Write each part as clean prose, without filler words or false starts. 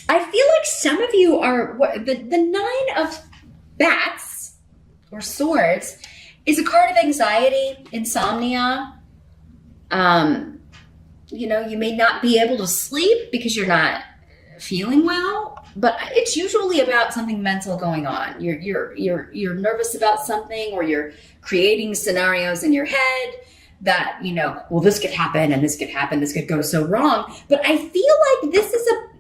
I feel like some of you are the nine of bats or swords is a card of anxiety, insomnia. Um, you may not be able to sleep because you're not feeling well, but it's usually about something mental going on. You're nervous about something, or you're creating scenarios in your head that, well, this could happen and this could happen, this could go so wrong. But I feel like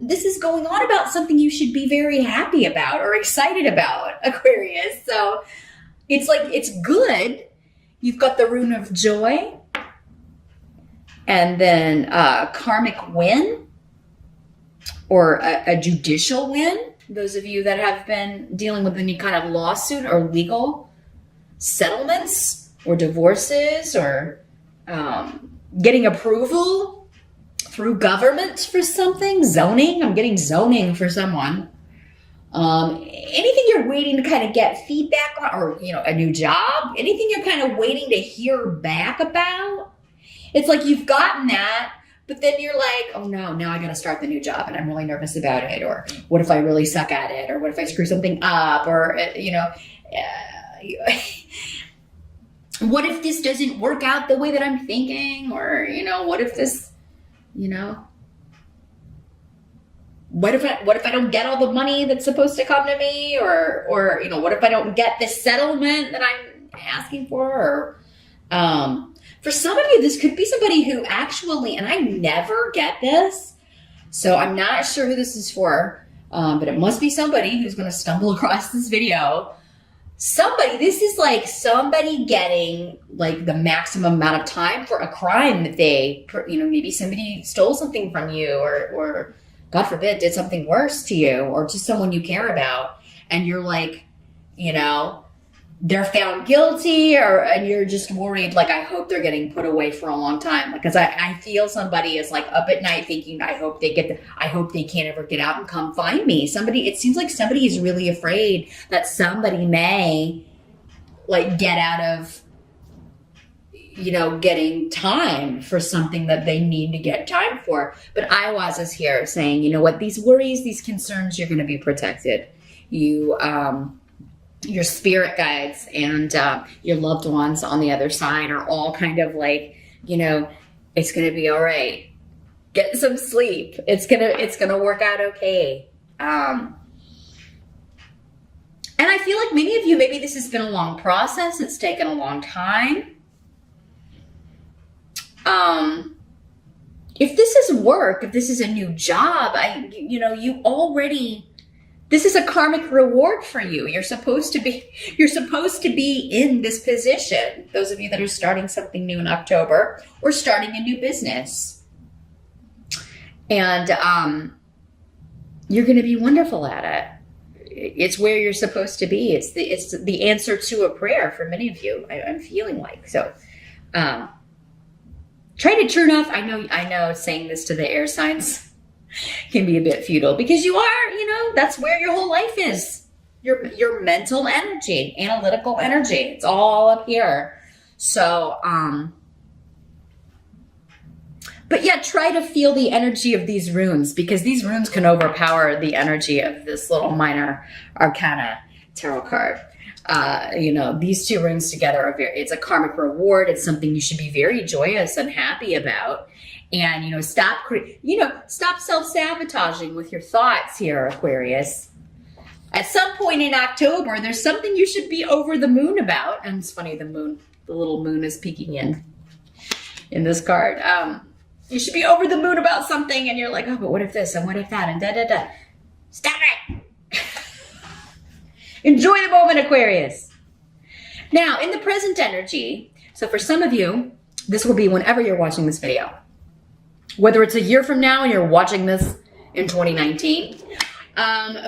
this is going on about something you should be very happy about or excited about, Aquarius. So it's like, it's good. You've got the rune of joy, and then karmic win, or a judicial win. Those of you that have been dealing with any kind of lawsuit or legal settlements or divorces, or getting approval through government for something, zoning. I'm getting zoning for someone. Anything you're waiting to kind of get feedback on, or, a new job, anything you're kind of waiting to hear back about. It's like you've gotten that, but then you're like, oh no, now I got to start the new job and I'm really nervous about it. Or what if I really suck at it? Or what if I screw something up? Or, what if this doesn't work out the way that I'm thinking? Or, what if this, what if I don't get all the money that's supposed to come to me? Or, what if I don't get this settlement that I'm asking for? Or, for some of you, this could be somebody who actually, and I never get this, so I'm not sure who this is for, but it must be somebody who's going to stumble across this video. This is like somebody getting like the maximum amount of time for a crime that maybe somebody stole something from you, or God forbid, did something worse to you, or to someone you care about. And you're like, they're found guilty, and you're just worried, like, I hope they're getting put away for a long time. Because I feel somebody is like up at night thinking, I hope they can't ever get out and come find me. It seems like somebody is really afraid that somebody may like get out of, getting time for something that they need to get time for. But Iwaz is here saying, these worries, these concerns, you're going to be protected. Your spirit guides and your loved ones on the other side are all kind of like, it's going to be all right. Get some sleep. It's going to work out okay. And I feel like many of you, maybe this has been a long process. It's taken a long time. If this is work, if this is a new job, this is a karmic reward for you. You're supposed to be in this position. Those of you that are starting something new in October, or starting a new business. And you're going to be wonderful at it. It's where you're supposed to be. It's the answer to a prayer for many of you. I'm feeling like so. Try to turn off. I know saying this to the air signs can be a bit futile, because you are, that's where your whole life is. Your mental energy, analytical energy. It's all up here. So, but yeah, try to feel the energy of these runes, because these runes can overpower the energy of this little minor arcana tarot card. These two runes together it's a karmic reward. It's something you should be very joyous and happy about. And, stop self-sabotaging with your thoughts here, Aquarius. At some point in October, there's something you should be over the moon about. And it's funny, the little moon is peeking in this card. You should be over the moon about something, and you're like, oh, but what if this, and what if that, and da-da-da. Stop it! Enjoy the moment, Aquarius. Now, in the present energy, so for some of you, this will be whenever you're watching this video. Whether it's a year from now and you're watching this in 2019.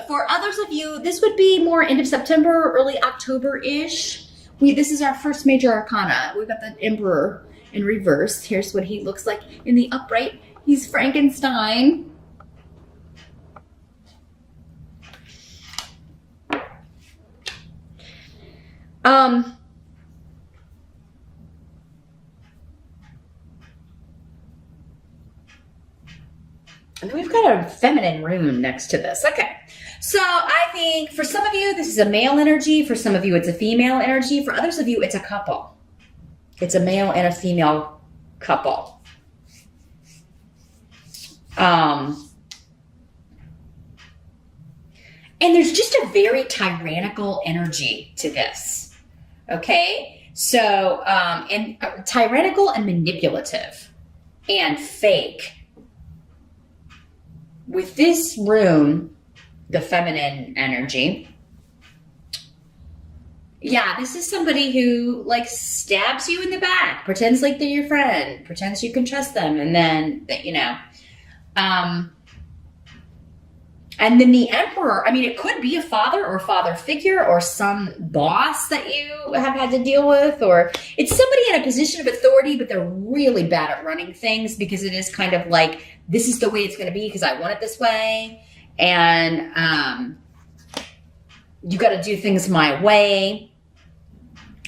For others of you, this would be more end of September, early October-ish. This is our first major arcana. We've got the Emperor in reverse. Here's what he looks like in the upright. He's Frankenstein. And then we've got a feminine rune next to this. Okay. So I think for some of you, this is a male energy. For some of you, it's a female energy. For others of you, it's a couple. It's a male and a female couple. And there's just a very tyrannical energy to this. Okay? So, and tyrannical and manipulative and fake. With this rune, the feminine energy, yeah, this is somebody who like stabs you in the back, pretends like they're your friend, pretends you can trust them, and then, and then the Emperor, I mean, it could be a father or father figure or some boss that you have had to deal with, or it's somebody in a position of authority, but they're really bad at running things because it is kind of like, this is the way it's going to be because I want it this way. And you got to do things my way.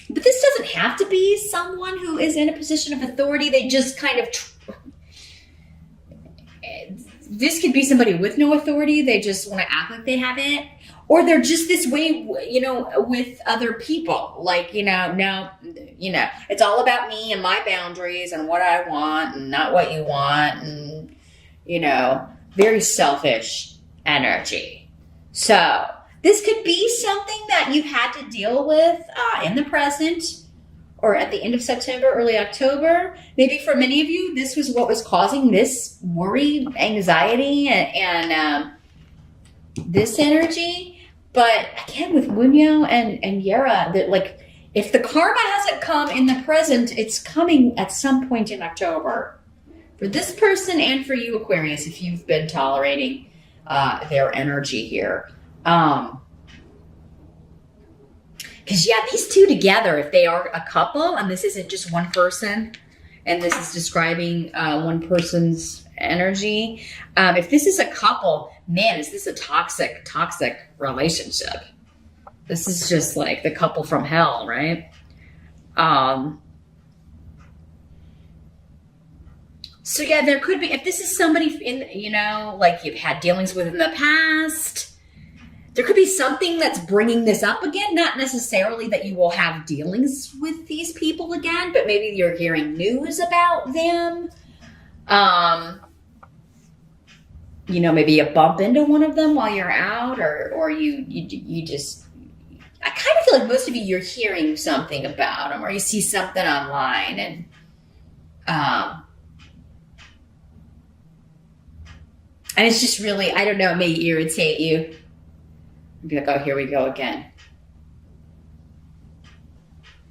But this doesn't have to be someone who is in a position of authority. They just kind of... This could be somebody with no authority. They just want to act like they have it. Or they're just this way, with other people. Like, no, it's all about me and my boundaries and what I want and not what you want. And, very selfish energy. So this could be something that you've had to deal with in the present or at the end of September, early October. Maybe for many of you, this was what was causing this worry, anxiety, and this energy. But again, with Wunyo and Yera, that like if the karma hasn't come in the present, it's coming at some point in October. For this person and for you, Aquarius, if you've been tolerating their energy here. Because, yeah, these two together, if they are a couple, and this isn't just one person, and this is describing one person's energy, if this is a couple, man, is this a toxic relationship? This is just like the couple from hell, right? So, yeah, there could be, if this is somebody in, like you've had dealings with in the past, there could be something that's bringing this up again. Not necessarily that you will have dealings with these people again, but maybe you're hearing news about them. Maybe you bump into one of them while you're out, or you just, I kind of feel like most of you, you're hearing something about them, or you see something online, and it's just really, I don't know, it may irritate you. Be like, oh, here we go again.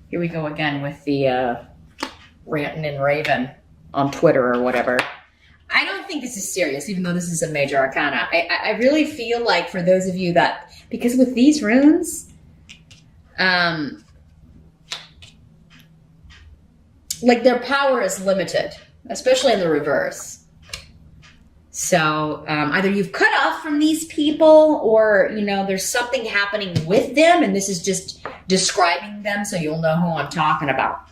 Here we go again with the ranting and raving on Twitter or whatever. I don't think this is serious, even though this is a major arcana. I really feel like for those of you that, because with these runes, like their power is limited, especially in the reverse. So either you've cut off from these people, or, there's something happening with them, and this is just describing them so you'll know who I'm talking about.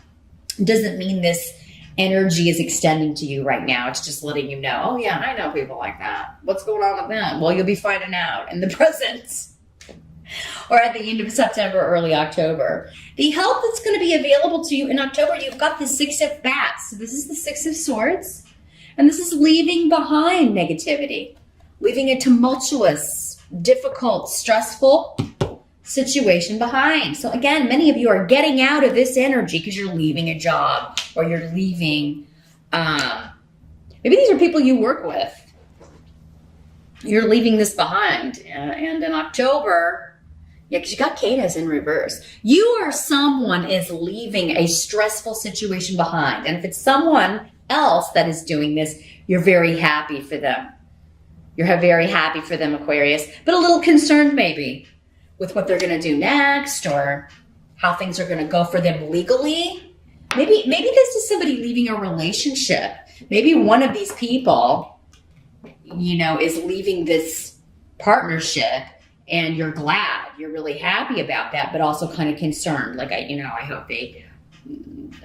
It doesn't mean this energy is extending to you right now. It's just letting you know, oh yeah, I know people like that. What's going on with them? Well, you'll be finding out in the present or at the end of September, early October. The help that's going to be available to you in October, you've got the Six of Bats. So this is the Six of Swords. And this is leaving behind negativity, leaving a tumultuous, difficult, stressful situation behind. So again, many of you are getting out of this energy because you're leaving a job, or you're leaving, maybe these are people you work with. You're leaving this behind. And in October, yeah, because you got Canis in reverse. You or someone is leaving a stressful situation behind. And if it's someone else that is doing this, you're very happy for them. You're very happy for them, Aquarius, but a little concerned maybe with what they're going to do next, or how things are going to go for them legally. Maybe this is somebody leaving a relationship. Maybe one of these people, is leaving this partnership, and you're glad. You're really happy about that, but also kind of concerned. Like, I hope they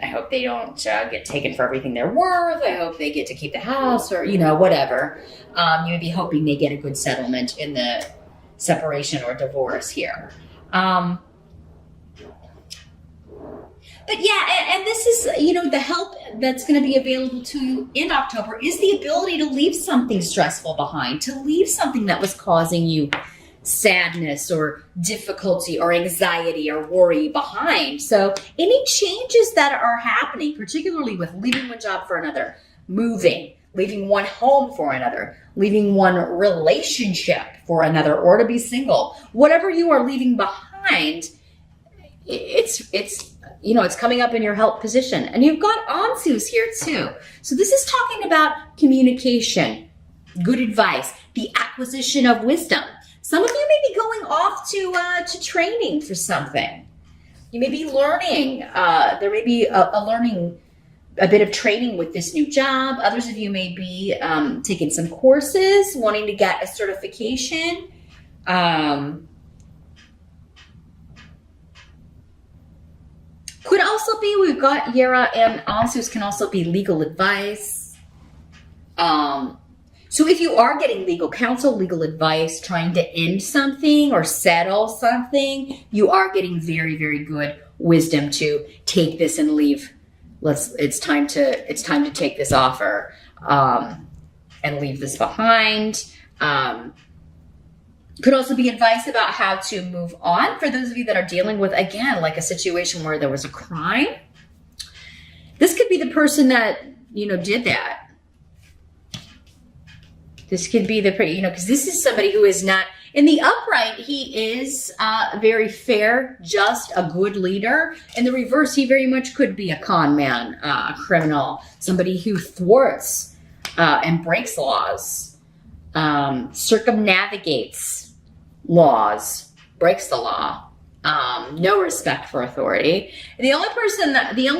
I hope they don't get taken for everything they're worth. I hope they get to keep the house or, whatever. You would be hoping they get a good settlement in the separation or divorce here. But yeah, and this is, the help that's going to be available to you in October is the ability to leave something stressful behind, to leave something that was causing you sadness or difficulty or anxiety or worry behind. So any changes that are happening, particularly with leaving one job for another, moving, leaving one home for another, leaving one relationship for another, or to be single, whatever you are leaving behind, it's coming up in your help position. And you've got Ansus here too. So this is talking about communication, good advice, the acquisition of wisdom. Some of you may be going off to training for something. You may be learning. There may be a bit of training with this new job. Others of you may be taking some courses, wanting to get a certification. Could also be, we've got Yera and Ansus can also be legal advice. So if you are getting legal counsel, legal advice, trying to end something or settle something, you are getting very, very good wisdom to take this and leave. It's time to take this offer and leave this behind. Could also be advice about how to move on for those of you that are dealing with, again, like a situation where there was a crime. This could be the person that, did that. This could be because this is somebody who is not, in the upright, he is very fair, just a good leader. In the reverse, he very much could be a con man, a criminal, somebody who thwarts and breaks laws, circumnavigates laws, breaks the law, no respect for authority. And the only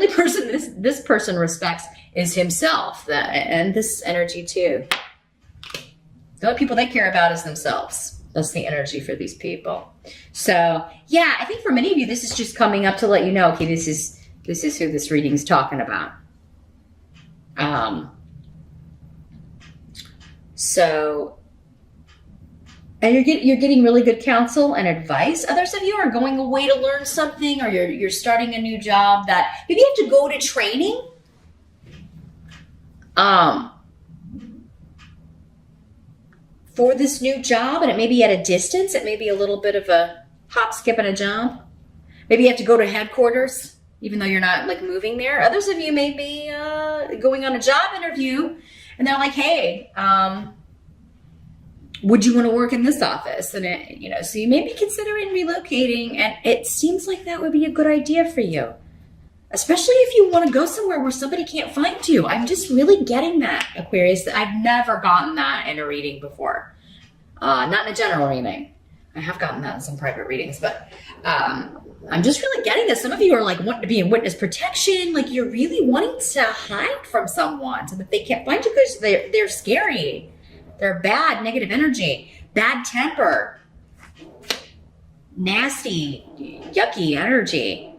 person this person respects is himself, and this energy too. The only people they care about is themselves. That's the energy for these people. So yeah, I think for many of you, this is just coming up to let you know, okay, this is who this reading's talking about. And you're getting really good counsel and advice. Others of you are going away to learn something, or you're starting a new job that maybe you have to go to training. For this new job, and it may be at a distance. It may be a little bit of a hop, skip, and a jump. Maybe you have to go to headquarters, even though you're not moving there. Others of you may be going on a job interview, and they're like, "Hey, would you want to work in this office?" And so you may be considering relocating, and it seems like that would be a good idea for you, especially if you want to go somewhere where somebody can't find you. I'm just really getting that, Aquarius. I've never gotten that in a reading before. Not in a general reading. I have gotten that in some private readings, but I'm just really getting this. Some of you are wanting to be in witness protection. You're really wanting to hide from someone so that they can't find you because they're scary. They're bad, negative energy, bad temper, nasty, yucky energy.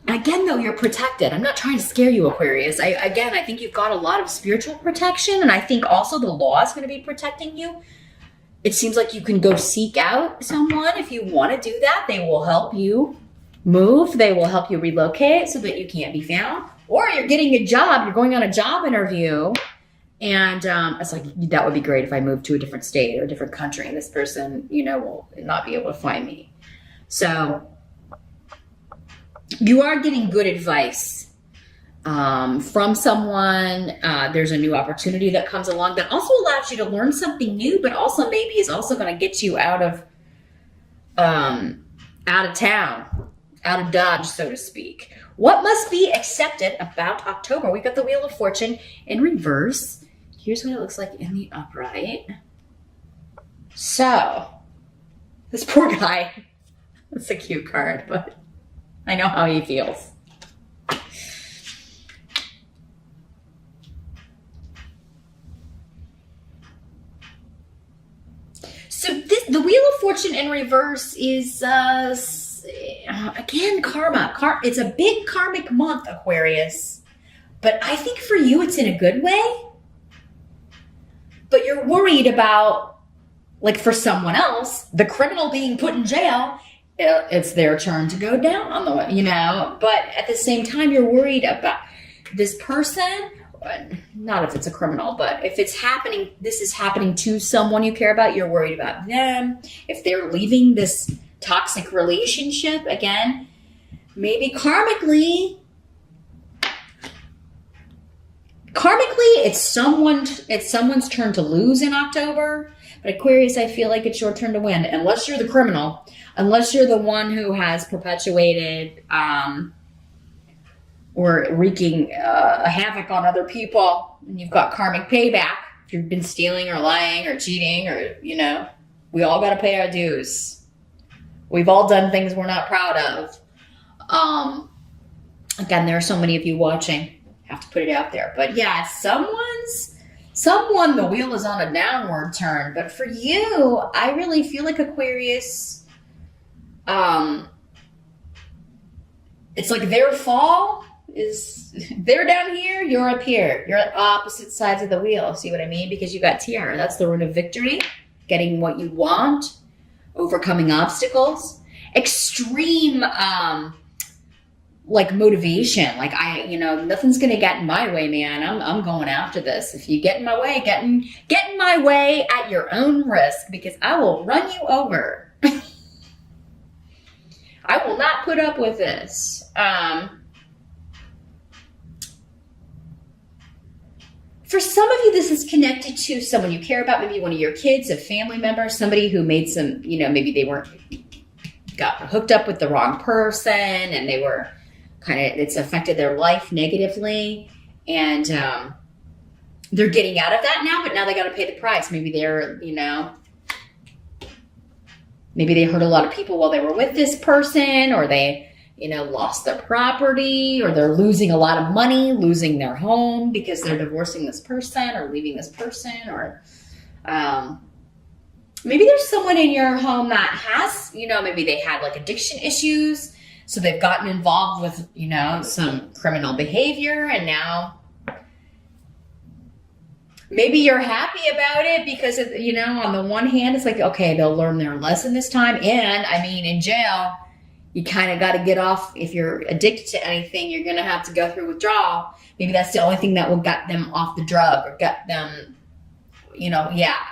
Again, though, you're protected. I'm not trying to scare you, Aquarius. I think you've got a lot of spiritual protection, and I think also the law is going to be protecting you. It seems like you can go seek out someone if you want to do that. They will help you move. They will help you relocate so that you can't be found. Or you're getting a job. You're going on a job interview, and it's like, that would be great if I moved to a different state or a different country, and this person, will not be able to find me. So you are getting good advice from someone. There's a new opportunity that comes along that also allows you to learn something new, but also maybe is also going to get you out of town, out of Dodge, so to speak. What must be accepted about October? We've got the Wheel of Fortune in reverse. Here's what it looks like in the upright. So, this poor guy, that's a cute card, but I know how he feels. So the Wheel of Fortune in reverse is, again, karma. It's a big karmic month, Aquarius. But I think for you, it's in a good way. But you're worried about, like for someone else, the criminal being put in jail. It's their turn to go down on the, you know. But at the same time, you're worried about this person. Not if it's a criminal, but if it's happening, this is happening to someone you care about, you're worried about them. If they're leaving this toxic relationship, again, maybe karmically, it's someone's turn to lose in October. But Aquarius, I feel like it's your turn to win, unless you're the criminal, unless you're the one who has perpetuated or wreaking havoc on other people, and you've got karmic payback. If you've been stealing or lying or cheating, or, you know, we all got to pay our dues. We've all done things we're not proud of. Again, there are so many of you watching. Have to put it out there. But yeah, someone, the wheel is on a downward turn. But for you, I really feel like Aquarius, it's like their fall is, they're down here, you're up here. You're at opposite sides of the wheel. See what I mean? Because you got Tiara. That's the rune of victory. Getting what you want. Overcoming obstacles. Extreme, like motivation. Like nothing's going to get in my way, man. I'm going after this. If you get in my way, get in my way at your own risk, because I will run you over. I will not put up with this. For some of you, this is connected to someone you care about, maybe one of your kids, a family member, somebody who made some, maybe they got hooked up with the wrong person, and they were it's affected their life negatively, and they're getting out of that now, but now they got to pay the price. Maybe they're, maybe they hurt a lot of people while they were with this person, or they, lost their property, or they're losing a lot of money, losing their home because they're divorcing this person or leaving this person, or maybe there's someone in your home that has, maybe they had like addiction issues, so they've gotten involved with, some criminal behavior, and now maybe you're happy about it because, on the one hand, it's like, okay, they'll learn their lesson this time. And I mean, in jail, you kind of got to get off. If you're addicted to anything, you're going to have to go through withdrawal. Maybe that's the only thing that will get them off the drug, or get them,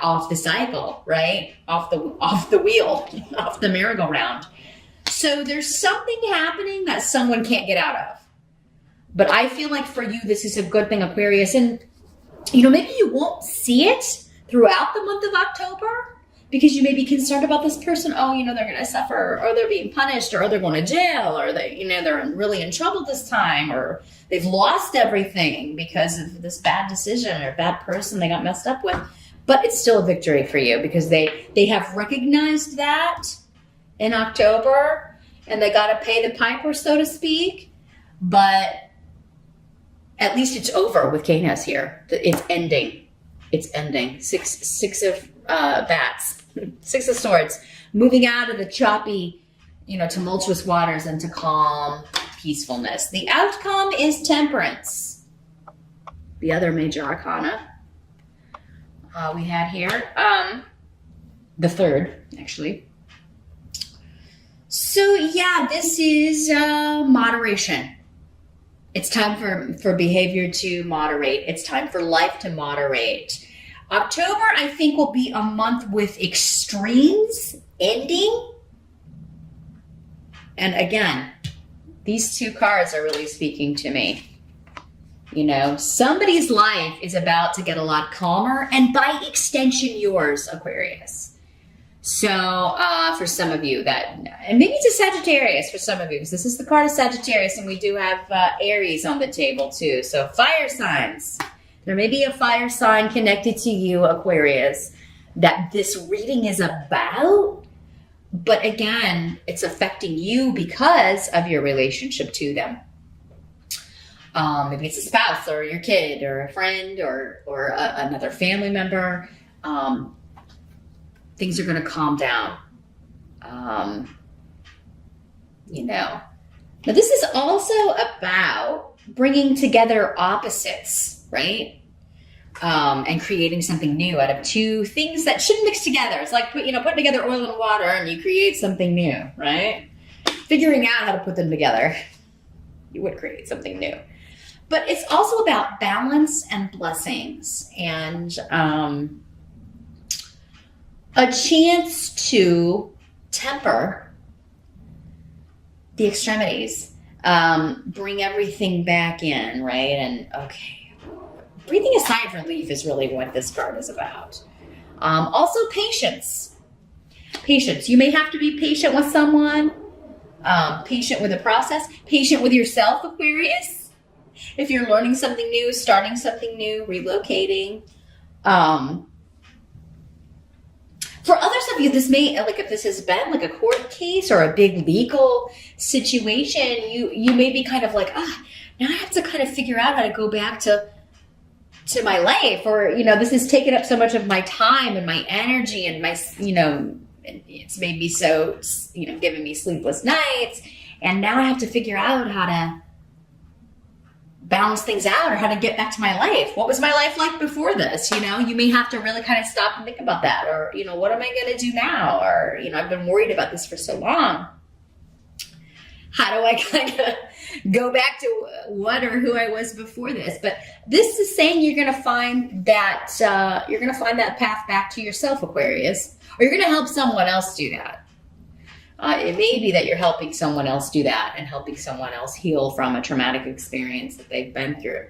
off the cycle, right? Off the wheel, off the merry-go-round. So there's something happening that someone can't get out of. But I feel like for you, this is a good thing, Aquarius. And, maybe you won't see it throughout the month of October because you may be concerned about this person. Oh, they're going to suffer, or they're being punished, or they're going to jail, or they're really in trouble this time, or they've lost everything because of this bad decision or bad person they got messed up with. But it's still a victory for you because they have recognized that in October, and they got to pay the piper, so to speak. But at least it's over with Canis here. It's ending. It's ending. Six of bats. Six of swords. Moving out of the choppy, tumultuous waters into calm peacefulness. The outcome is temperance. The other major arcana we had here. The third, actually. So yeah, this is moderation. It's time for behavior to moderate. It's time for life to moderate. October, I think, will be a month with extremes ending. And again, these two cards are really speaking to me. Somebody's life is about to get a lot calmer, and by extension, yours, Aquarius. So for some of you and maybe it's a Sagittarius for some of you, because this is the card of Sagittarius, and we do have Aries on the table too. So fire signs. There may be a fire sign connected to you, Aquarius, that this reading is about. But again, it's affecting you because of your relationship to them. Maybe it's a spouse, or your kid, or a friend, or another family member. Things are going to calm down. you know. Now, this is also about bringing together opposites, right? And creating something new out of two things that shouldn't mix together. It's like, putting together oil and water and you create something new, right? Figuring out how to put them together, you would create something new. But it's also about balance and blessings and a chance to temper the extremities, bring everything back in, right? And okay, breathing a sigh of relief is really what this card is about. Also patience. Patience. You may have to be patient with someone, patient with the process, patient with yourself, Aquarius. If you're learning something new, starting something new, relocating. For others of you, this may, like if this has been like a court case or a big legal situation, you may be kind of like, now I have to kind of figure out how to go back to my life, or, this has taken up so much of my time and my energy and my, it's made me so, giving me sleepless nights. And now I have to figure out how to balance things out or how to get back to my life. What was my life like before this? You may have to really kind of stop and think about that, or, what am I going to do now? Or, I've been worried about this for so long. How do I kind of go back to what or who I was before this? But this is saying you're going to find that path back to yourself, Aquarius, or you're going to help someone else do that. It may be that you're helping someone else do that and helping someone else heal from a traumatic experience that they've been through.